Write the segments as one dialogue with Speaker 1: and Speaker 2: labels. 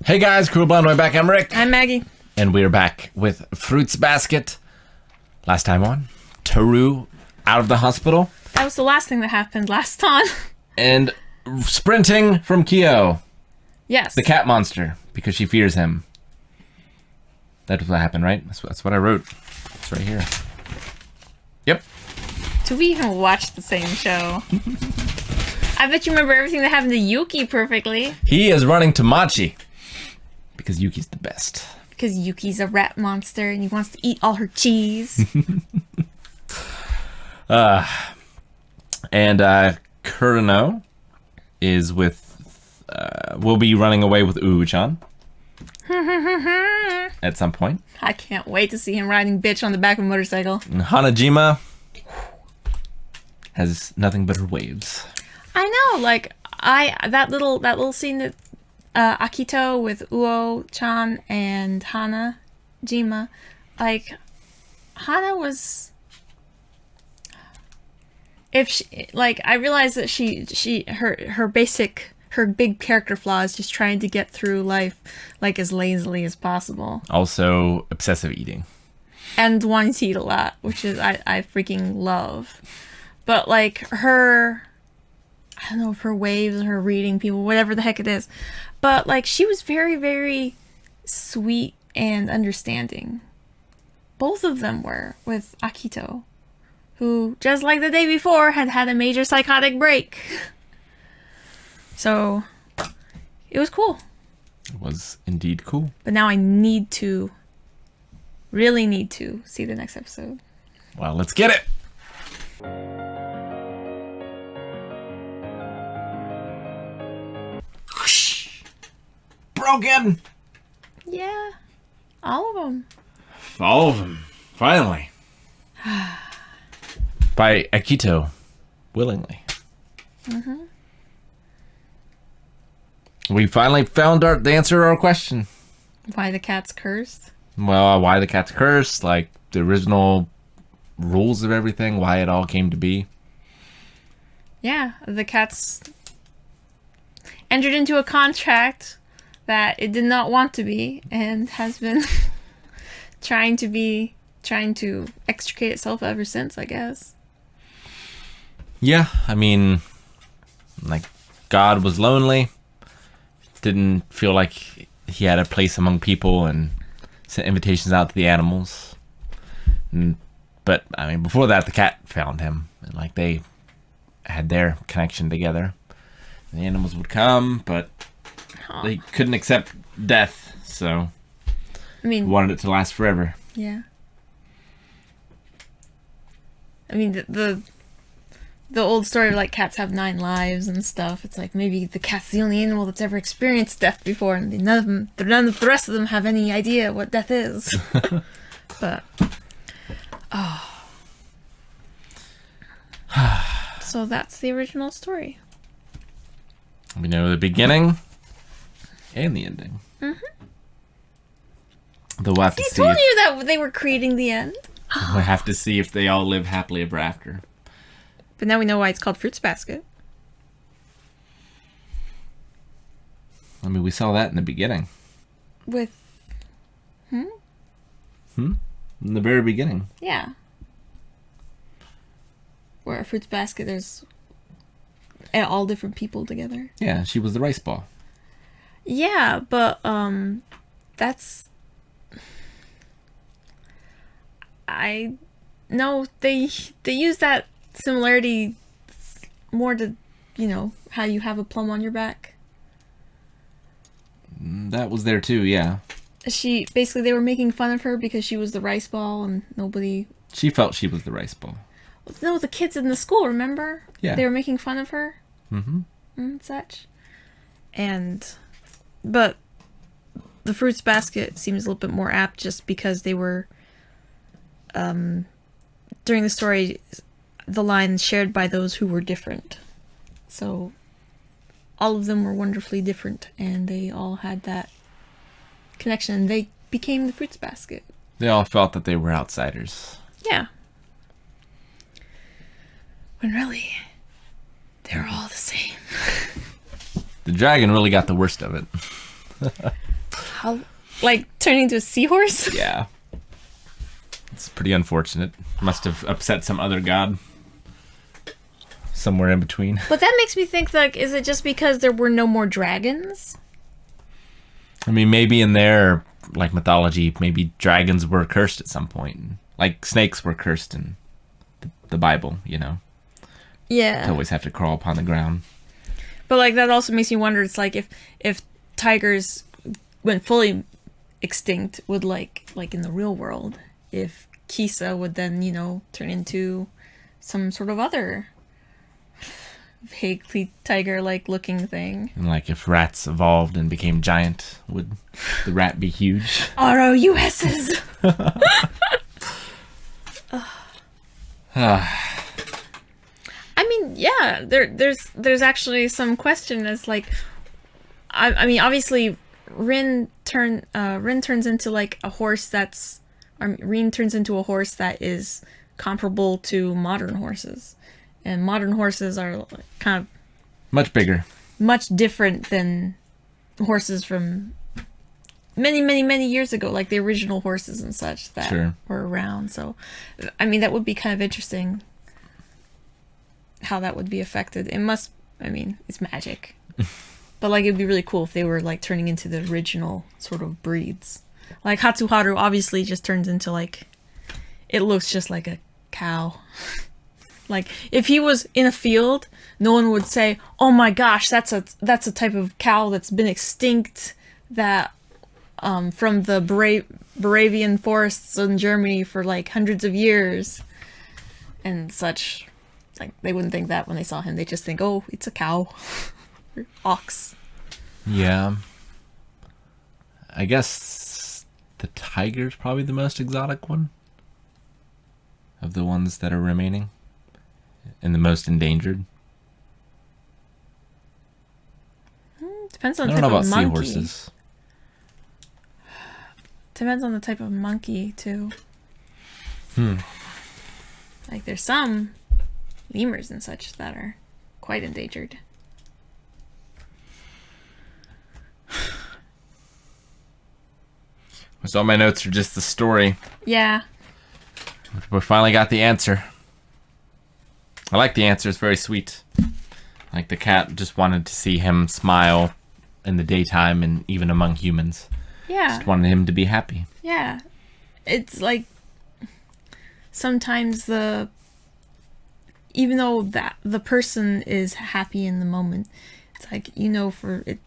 Speaker 1: Hey guys, Cool Blonde Way back. I'm Rick.
Speaker 2: I'm Maggie.
Speaker 1: And we're back with Fruits Basket. Last time on, Toru out of the hospital.
Speaker 2: That was the last thing that happened last time.
Speaker 1: And sprinting from Kyo,
Speaker 2: Yes.
Speaker 1: the cat monster, because she fears him. That's what happened, right? That's what I wrote. It's right here. Yep.
Speaker 2: Do we even watch the same show? I bet you remember everything that happened to Yuki perfectly.
Speaker 1: He is running to Machi. Because Yuki's the best.
Speaker 2: Because Yuki's a rat monster and he wants to eat all her cheese.
Speaker 1: And Kurino is with... will be running away with Uwu-chan. At some point.
Speaker 2: I can't wait to see him riding bitch on the back of a motorcycle.
Speaker 1: And Hanajima has nothing but her waves.
Speaker 2: I know, like, that little scene that Akito with Uo-chan and Hanajima, like, Hana was... If she, like, I realized that her big character flaw is just trying to get through life, like, as lazily as possible.
Speaker 1: Also, obsessive eating.
Speaker 2: And wanting to eat a lot, which is, I freaking love. But, like, I don't know if her waves, her reading people, whatever the heck it is. But, like, she was very, very sweet and understanding. Both of them were with Akito, who, just like the day before, had a major psychotic break. So, it was cool.
Speaker 1: It was indeed cool.
Speaker 2: But now I really need to see the next episode.
Speaker 1: Well, let's get it! Broken!
Speaker 2: Yeah, all of them.
Speaker 1: All of them. Finally. By Akito. Willingly.
Speaker 2: Mm-hmm.
Speaker 1: We finally found the answer to our question.
Speaker 2: Why the cat's cursed?
Speaker 1: Well, why the cat's cursed, like the original rules of everything, why it all came to be.
Speaker 2: Yeah, the cat's entered into a contract that it did not want to be and has been trying to extricate itself ever since, I guess.
Speaker 1: Yeah, I mean, like, God was lonely, didn't feel like he had a place among people, and sent invitations out to the animals. But, I mean, before that, the cat found him, and, like, they had their connection together. The animals would come, but they couldn't accept death, so
Speaker 2: I mean,
Speaker 1: wanted it to last forever.
Speaker 2: Yeah. I mean, the old story of, like, cats have 9 lives and stuff. It's like maybe the cat's the only animal that's ever experienced death before, and none of the rest of them have any idea what death is. But so that's the original story.
Speaker 1: We know the beginning and the ending.
Speaker 2: Mm-hmm.
Speaker 1: Though we'll have to
Speaker 2: I
Speaker 1: see.
Speaker 2: told you that they were creating the end.
Speaker 1: We'll have to see if they all live happily ever after.
Speaker 2: But now we know why it's called Fruits Basket.
Speaker 1: I mean, we saw that in the beginning.
Speaker 2: With...
Speaker 1: In the very beginning.
Speaker 2: Yeah. Where a Fruits Basket, there's all different people together.
Speaker 1: Yeah, she was the rice ball.
Speaker 2: Yeah, but that's... they use that similarity more to, you know, how you have a plum on your back.
Speaker 1: That was there too, yeah.
Speaker 2: They were making fun of her because she was the rice ball and nobody...
Speaker 1: She felt she was the rice ball.
Speaker 2: No, the kids in the school, remember?
Speaker 1: Yeah.
Speaker 2: They were making fun of her.
Speaker 1: Mm-hmm.
Speaker 2: And such. But the Fruits Basket seems a little bit more apt just because they were, during the story, the line shared by those who were different. So all of them were wonderfully different, and they all had that connection, and they became the Fruits Basket.
Speaker 1: They all felt that they were outsiders.
Speaker 2: Yeah. When really, they're all the same.
Speaker 1: The dragon really got the worst of it.
Speaker 2: How, like, turning into a seahorse?
Speaker 1: Yeah. It's pretty unfortunate. Must have upset some other god. Somewhere in between.
Speaker 2: But that makes me think, like, is it just because there were no more dragons?
Speaker 1: I mean, maybe in their, like, mythology, maybe dragons were cursed at some point. Like, snakes were cursed in the Bible, you know?
Speaker 2: Yeah.
Speaker 1: To always have to crawl upon the ground.
Speaker 2: But, like, that also makes me wonder, it's like, if tigers went fully extinct, would, like in the real world, if Kisa would then, you know, turn into some sort of other vaguely tiger-like looking thing.
Speaker 1: And, like, if rats evolved and became giant, would the rat be huge?
Speaker 2: ROUSs! I mean, yeah, there's actually some question as, like, I mean, obviously, Rin turns into, like, a horse that's... Rin turns into a horse that is comparable to modern horses. And modern horses are kind of...
Speaker 1: Much bigger.
Speaker 2: Much different than horses from many, many, many years ago. Like the original horses and such that were around. So, I mean, that would be kind of interesting. How that would be affected. It must... I mean, it's magic. But, like, it'd be really cool if they were, like, turning into the original sort of breeds. Like, Hatsuharu obviously just turns into, like... It looks just like a cow. Like, if he was in a field, no one would say, "Oh my gosh, that's a type of cow that's been extinct that from the Bavarian forests in Germany for like hundreds of years," and such. Like, they wouldn't think that when they saw him. They just think, "Oh, it's a cow, or ox."
Speaker 1: Yeah. I guess the tiger's probably the most exotic one of the ones that are remaining. And the most endangered.
Speaker 2: Depends on the
Speaker 1: type
Speaker 2: type
Speaker 1: of
Speaker 2: of monkey.
Speaker 1: Seahorses.
Speaker 2: Depends on the type of monkey too. Like, there's some lemurs and such that are quite endangered.
Speaker 1: So all my notes are just the story.
Speaker 2: Yeah.
Speaker 1: We finally got the answer. I like the answer. It's very sweet. Like, the cat just wanted to see him smile in the daytime and even among humans.
Speaker 2: Yeah.
Speaker 1: Just wanted him to be happy.
Speaker 2: Yeah. It's like sometimes even though that the person is happy in the moment, it's like, you know, for it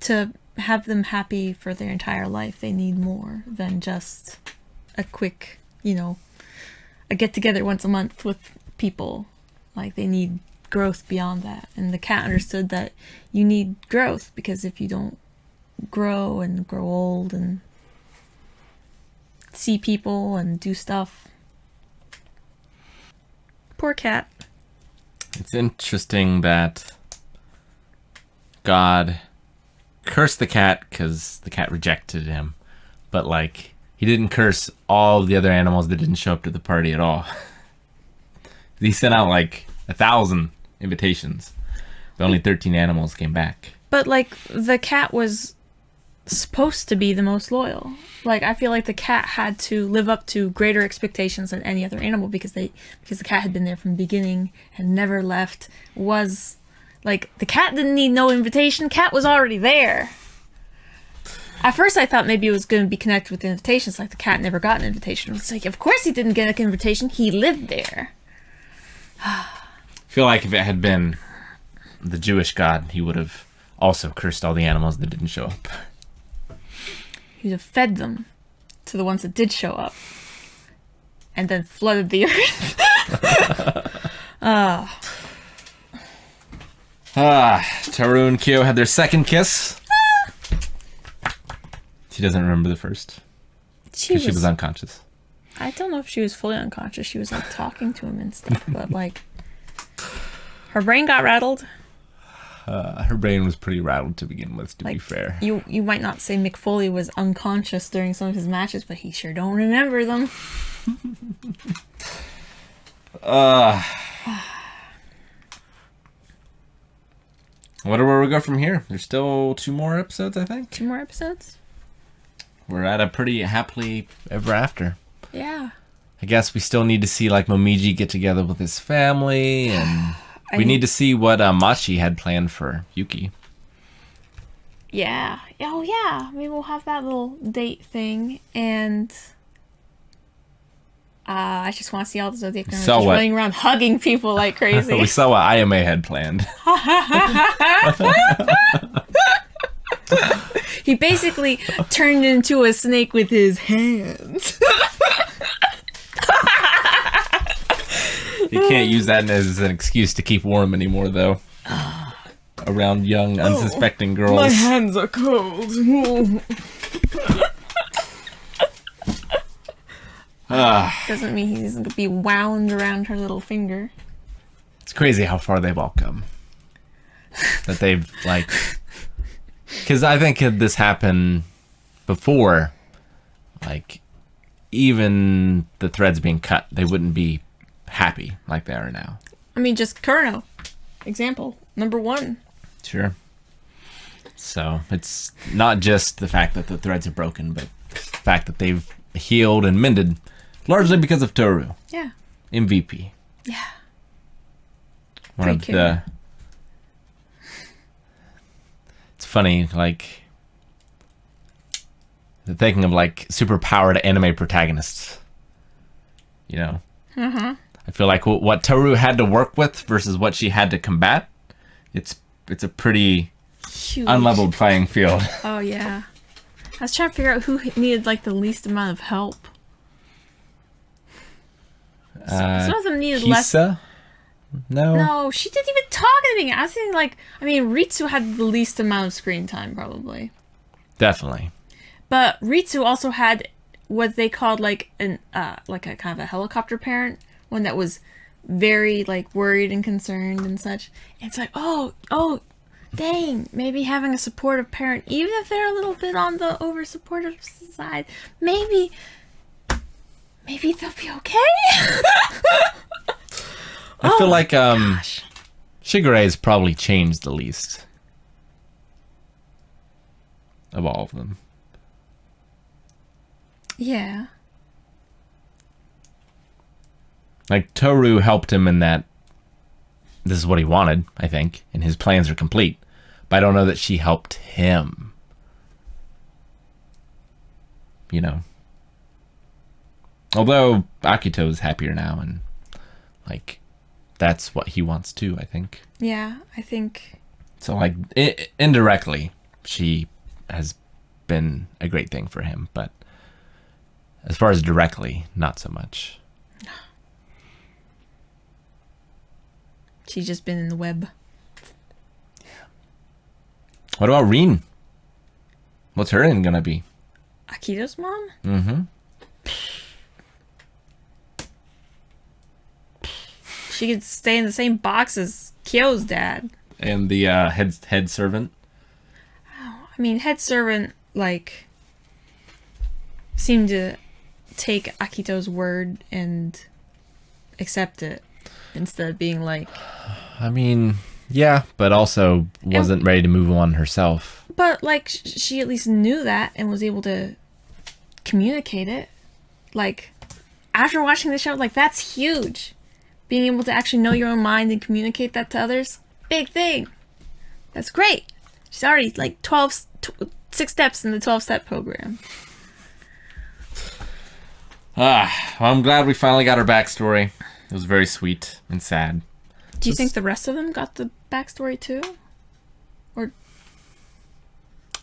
Speaker 2: to have them happy for their entire life, they need more than just a quick, you know, a get together once a month with people. Like, they need growth beyond that. And the cat understood that you need growth, because if you don't grow and grow old and see people and do stuff. Poor cat.
Speaker 1: It's interesting that God cursed the cat because the cat rejected him. But, like, he didn't curse all the other animals that didn't show up to the party at all. He sent out, like, 1,000 invitations. But only 13 animals came back.
Speaker 2: But, like, the cat was supposed to be the most loyal. Like, I feel like the cat had to live up to greater expectations than any other animal because the cat had been there from the beginning and never left. Was, like, the cat didn't need no invitation. Cat was already there. At first, I thought maybe it was going to be connected with invitations, like the cat never got an invitation. It's like, of course he didn't get an invitation. He lived there.
Speaker 1: I feel like if it had been the Jewish God, he would have also cursed all the animals that didn't show up.
Speaker 2: He would have fed them to the ones that did show up. And then flooded the earth.
Speaker 1: Taru and Kyo had their second kiss. She doesn't remember the first. She was unconscious.
Speaker 2: I don't know if she was fully unconscious. She was, like, talking to him and stuff, but, like, her brain got rattled.
Speaker 1: Her brain was pretty rattled to begin with, to
Speaker 2: like,
Speaker 1: be fair.
Speaker 2: You might not say Mick Foley was unconscious during some of his matches, but he sure don't remember them.
Speaker 1: I wonder where we go from here. There's still 2 more episodes, I think.
Speaker 2: 2 more episodes?
Speaker 1: We're at a pretty happily ever after.
Speaker 2: Yeah.
Speaker 1: I guess we still need to see like Momiji get together with his family, and we need to see what Machi had planned for Yuki.
Speaker 2: Yeah. Oh, yeah. Maybe we'll have that little date thing, and I just want to see all the Zodiac members just running around hugging people like crazy.
Speaker 1: We saw what Ayame had planned.
Speaker 2: He basically turned into a snake with his hands.
Speaker 1: You can't use that as an excuse to keep warm anymore, though. Around young, unsuspecting girls.
Speaker 2: My hands are cold. Doesn't mean he's going to be wound around her little finger.
Speaker 1: It's crazy how far they've all come. That they've, like... Because I think had this happened before, like, even the threads being cut, they wouldn't be happy like they are now.
Speaker 2: I mean, just Kurno. Example. Number 1.
Speaker 1: Sure. So, it's not just the fact that the threads are broken, but the fact that they've healed and mended, largely because of Toru.
Speaker 2: Yeah.
Speaker 1: MVP.
Speaker 2: Yeah.
Speaker 1: One of the... It's funny, like... Thinking of, like, super-powered anime protagonists. You know?
Speaker 2: Uh-huh.
Speaker 1: I feel like what Toru had to work with versus what she had to combat, it's a pretty
Speaker 2: huge
Speaker 1: unleveled playing field.
Speaker 2: Oh, yeah. I was trying to figure out who needed, like, the least amount of help. Some of them needed less...
Speaker 1: No.
Speaker 2: No, she didn't even talk at the beginning. I was thinking, like... I mean, Ritsu had the least amount of screen time, probably.
Speaker 1: Definitely.
Speaker 2: But Ritsu also had what they called, like, like a kind of a helicopter parent. One that was very, like, worried and concerned and such. And it's like, oh, dang. Maybe having a supportive parent, even if they're a little bit on the over-supportive side, maybe they'll be okay.
Speaker 1: I feel like Shigure's probably changed the least of all of them.
Speaker 2: Yeah.
Speaker 1: Like, Toru helped him in that this is what he wanted, I think, and his plans are complete. But I don't know that she helped him. You know. Although Akito's happier now, and, like, that's what he wants too, I think.
Speaker 2: Yeah, I think...
Speaker 1: So, like, indirectly, she has been a great thing for him, but as far as directly, not so much.
Speaker 2: She's just been in the web.
Speaker 1: Yeah. What about Rin? What's her end gonna be?
Speaker 2: Akito's mom?
Speaker 1: Mm-hmm.
Speaker 2: She could stay in the same box as Kyo's dad.
Speaker 1: And the head servant.
Speaker 2: Oh, I mean, head servant, like, seemed to take Akito's word and accept it instead of being like...
Speaker 1: I mean, yeah, but also wasn't ready to move on herself.
Speaker 2: But, like, she at least knew that and was able to communicate it. Like, after watching the show, like, that's huge. Being able to actually know your own mind and communicate that to others, big thing. That's great. She's already, like, 6 steps in the 12-step program.
Speaker 1: Well, I'm glad we finally got her backstory. It was very sweet and sad.
Speaker 2: Do you think the rest of them got the backstory too? Or...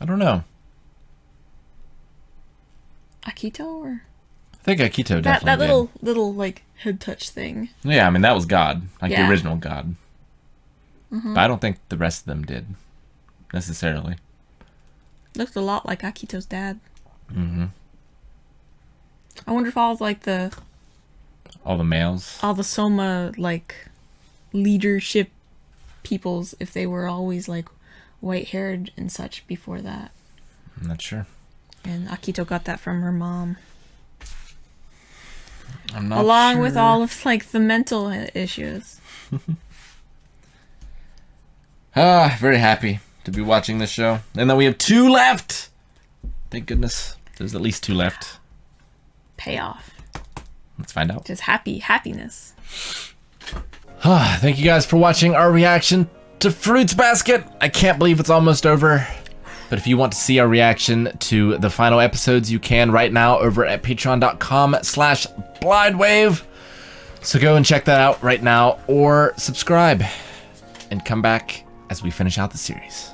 Speaker 1: I don't know.
Speaker 2: Akito or...
Speaker 1: I think Akito definitely
Speaker 2: that little like head touch thing.
Speaker 1: Yeah, I mean that was God, like
Speaker 2: Yeah.
Speaker 1: the original God.
Speaker 2: Mm-hmm.
Speaker 1: But I don't think the rest of them did necessarily.
Speaker 2: Looked a lot like Akito's dad.
Speaker 1: Mm-hmm.
Speaker 2: I wonder if all the
Speaker 1: males.
Speaker 2: all the Soma like leadership peoples, if they were always like white haired and such before that.
Speaker 1: I'm not sure.
Speaker 2: And Akito got that from her mom.
Speaker 1: I'm not
Speaker 2: Along
Speaker 1: sure.
Speaker 2: with all of like the mental issues.
Speaker 1: Very happy to be watching this show. And then we have 2 left. Thank goodness. There's at least 2 left.
Speaker 2: Payoff.
Speaker 1: Let's find out.
Speaker 2: Just happiness.
Speaker 1: Thank you guys for watching our reaction to Fruits Basket. I can't believe it's almost over. But if you want to see our reaction to the final episodes, you can right now over at patreon.com/blindwave. So go and check that out right now, or subscribe and come back as we finish out the series.